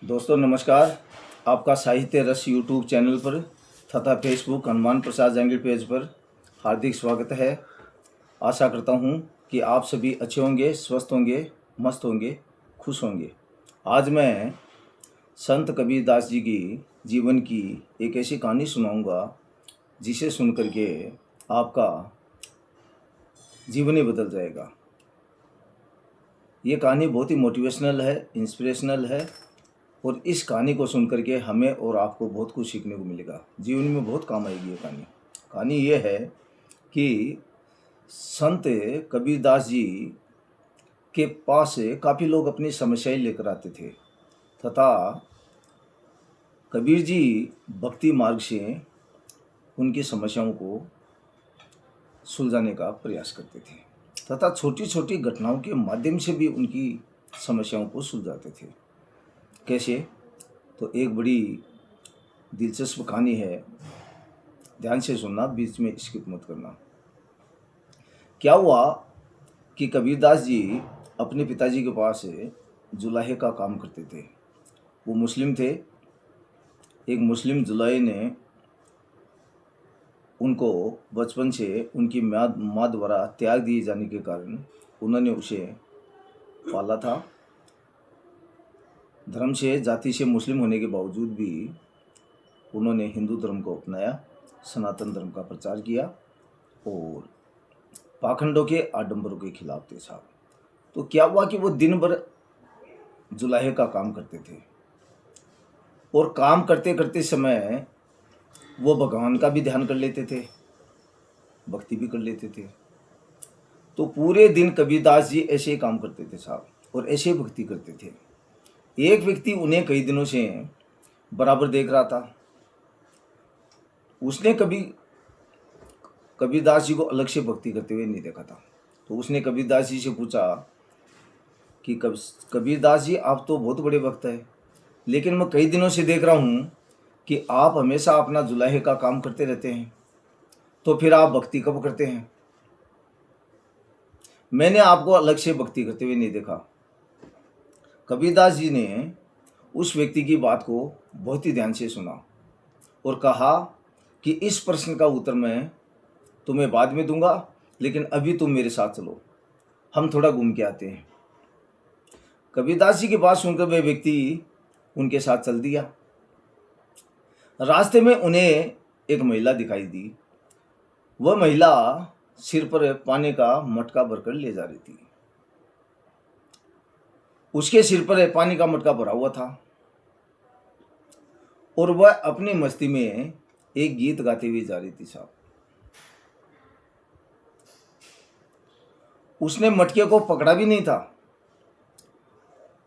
दोस्तों नमस्कार। आपका साहित्य रस यूट्यूब चैनल पर तथा फेसबुक हनुमान प्रसाद जहांगीर पेज पर हार्दिक स्वागत है। आशा करता हूँ कि आप सभी अच्छे होंगे, स्वस्थ होंगे, मस्त होंगे, खुश होंगे। आज मैं संत कबीरदास जी की जीवन की एक ऐसी कहानी सुनाऊंगा जिसे सुन करके आपका जीवन ही बदल जाएगा। ये कहानी बहुत ही मोटिवेशनल है, इंस्पिरेशनल है और इस कहानी को सुन करके हमें और आपको बहुत कुछ सीखने को मिलेगा। जीवन में बहुत काम आएगी ये कहानी। कहानी ये है कि संत कबीरदास जी के पास काफ़ी लोग अपनी समस्याएं लेकर आते थे तथा कबीर जी भक्ति मार्ग से उनकी समस्याओं को सुलझाने का प्रयास करते थे तथा छोटी छोटी घटनाओं के माध्यम से भी उनकी समस्याओं को सुलझाते थे। कैसे? तो एक बड़ी दिलचस्प कहानी है, ध्यान से सुनना, बीच में स्किप मत करना। क्या हुआ कि कबीरदास जी अपने पिताजी के पास जुलाहे का काम करते थे। वो मुस्लिम थे। एक मुस्लिम जुलाहे ने उनको बचपन से उनकी माँ द्वारा त्याग दिए जाने के कारण उन्होंने उसे पाला था। धर्म से, जाति से मुस्लिम होने के बावजूद भी उन्होंने हिंदू धर्म को अपनाया, सनातन धर्म का प्रचार किया और पाखंडों के, आडंबरों के खिलाफ थे साहब। तो क्या हुआ कि वो दिन भर जुलाहे का काम करते थे और काम करते करते समय वो भगवान का भी ध्यान कर लेते थे, भक्ति भी कर लेते थे। तो पूरे दिन कबीरदास जी ऐसे ही काम करते थे साहब और ऐसे ही भक्ति करते थे। एक व्यक्ति उन्हें कई दिनों से बराबर देख रहा था। उसने कभी कबीरदास जी को अलग से भक्ति करते हुए नहीं देखा था। तो उसने कबीरदास जी से पूछा कि कबीरदास जी, आप तो बहुत बड़े भक्त हैं, लेकिन मैं कई दिनों से देख रहा हूँ कि आप हमेशा अपना जुलाहे का काम करते रहते हैं, तो फिर आप भक्ति कब करते हैं? मैंने आपको अलग से भक्ति करते हुए नहीं देखा। कबीरदास जी ने उस व्यक्ति की बात को बहुत ही ध्यान से सुना और कहा कि इस प्रश्न का उत्तर मैं तुम्हें बाद में दूंगा, लेकिन अभी तुम मेरे साथ चलो, हम थोड़ा घूम के आते हैं। कबीरदास जी की बात सुनकर वह व्यक्ति उनके साथ चल दिया। रास्ते में उन्हें एक महिला दिखाई दी। वह महिला सिर पर पानी का मटका भरकर ले जा रही थी। उसके सिर पर पानी का मटका भरा हुआ था और वह अपनी मस्ती में एक गीत गाते हुए जा रही थी साहब। उसने मटके को पकड़ा भी नहीं था।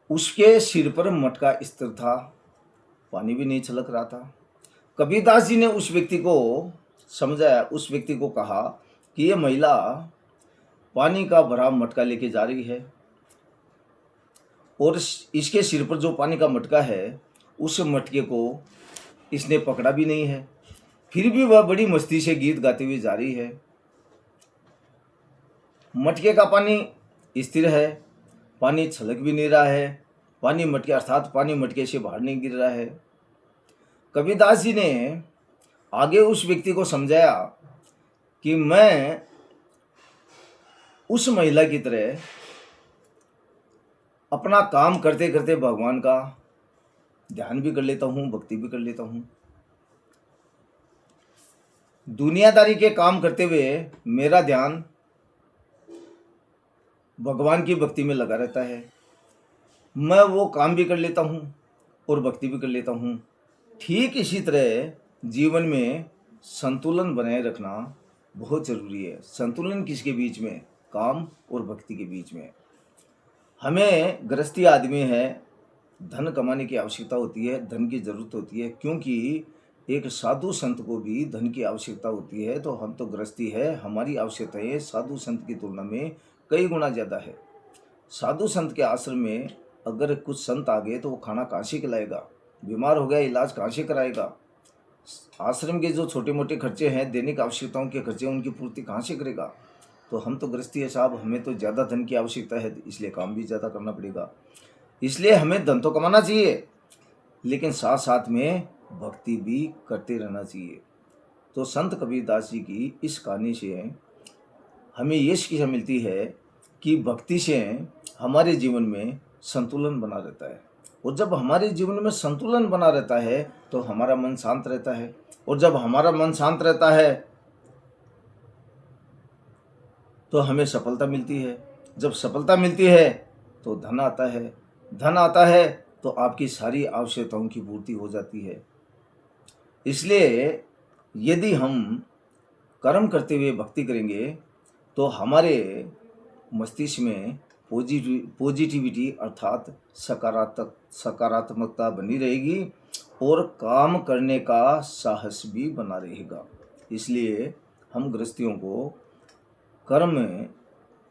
उसके सिर पर मटका स्थिर था, पानी भी नहीं छलक रहा था। कबीरदास जी ने उस व्यक्ति को समझाया, उस व्यक्ति को कहा कि यह महिला पानी का भरा मटका लेके जा रही है और इसके सिर पर जो पानी का मटका है, उस मटके को इसने पकड़ा भी नहीं है, फिर भी वह बड़ी मस्ती से गीत गाती हुई जा रही है। मटके का पानी स्थिर है, पानी छलक भी नहीं रहा है, पानी मटके अर्थात पानी मटके से बाहर नहीं गिर रहा है। कबीरदास जी ने आगे उस व्यक्ति को समझाया कि मैं उस महिला की तरह अपना काम करते करते भगवान का ध्यान भी कर लेता हूँ, भक्ति भी कर लेता हूँ। दुनियादारी के काम करते हुए मेरा ध्यान भगवान की भक्ति में लगा रहता है। मैं वो काम भी कर लेता हूँ और भक्ति भी कर लेता हूँ। ठीक इसी तरह जीवन में संतुलन बनाए रखना बहुत ज़रूरी है। संतुलन किसके बीच में? काम और भक्ति के बीच में। हमें गृहस्थी आदमी है, धन कमाने की आवश्यकता होती है, धन की ज़रूरत होती है, क्योंकि एक साधु संत को भी धन की आवश्यकता होती है। तो हम तो गृहस्थी है, हमारी आवश्यकताएं साधु संत की तुलना में कई गुना ज़्यादा है। साधु संत के आश्रम में अगर कुछ संत आ गए तो वो खाना कहाँ से खिलाएगा? बीमार हो गया, इलाज कहाँ से कराएगा? आश्रम के जो छोटे मोटे खर्चे हैं, दैनिक आवश्यकताओं के खर्चे, उनकी पूर्ति कहाँ से करेगा? तो हम तो गृहस्थी है साहब, हमें तो ज़्यादा धन की आवश्यकता है, इसलिए काम भी ज़्यादा करना पड़ेगा। इसलिए हमें धन तो कमाना चाहिए, लेकिन साथ साथ में भक्ति भी करते रहना चाहिए। तो संत कबीरदास जी की इस कहानी से हमें ये शिक्षा मिलती है कि भक्ति से हमारे जीवन में संतुलन बना रहता है, और जब हमारे जीवन में संतुलन बना रहता है तो हमारा मन शांत रहता है, और जब हमारा मन शांत रहता है तो हमें सफलता मिलती है। जब सफलता मिलती है तो धन आता है, धन आता है तो आपकी सारी आवश्यकताओं की पूर्ति हो जाती है। इसलिए यदि हम कर्म करते हुए भक्ति करेंगे तो हमारे मस्तिष्क में पॉजिटिविटी अर्थात सकारात्मकता बनी रहेगी और काम करने का साहस भी बना रहेगा। इसलिए हम गृहस्थियों को कर्म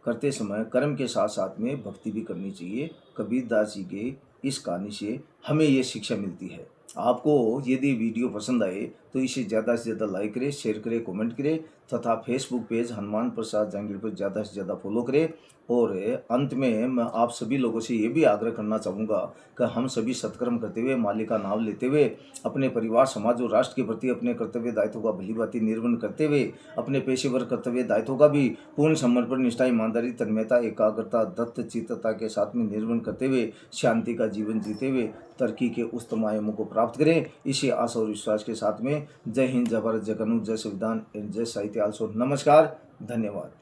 करते समय कर्म के साथ साथ में भक्ति भी करनी चाहिए। कबीरदास जी के इस कहानी से हमें ये शिक्षा मिलती है। आपको यदि वीडियो पसंद आए तो इसे ज़्यादा से ज़्यादा लाइक करें, शेयर करें, कमेंट करें तथा फेसबुक पेज हनुमान प्रसाद जहांगीर पर ज़्यादा से ज़्यादा फॉलो करें। और अंत में मैं आप सभी लोगों से ये भी आग्रह करना चाहूँगा कि हम सभी सत्कर्म करते हुए, मालिक का नाम लेते हुए, अपने परिवार, समाज और राष्ट्र के प्रति अपने कर्तव्य दायित्वों का भलीभांति निर्वहन करते हुए, अपने पेशेवर कर्तव्य दायित्वों का भी पूर्ण समर्पण, निष्ठा, ईमानदारी, तन्मयता, एकाग्रता, दत्त चित्तता के साथ में निर्वहन करते हुए शांति का जीवन जीते हुए तरक्की के उच्चतम आयामों को प्राप्त करें। इसी आशा और विश्वास के साथ में जय हिंद, जय भारत, जय कानून, जय संविधान, जय साहित्य। नमस्कार, धन्यवाद।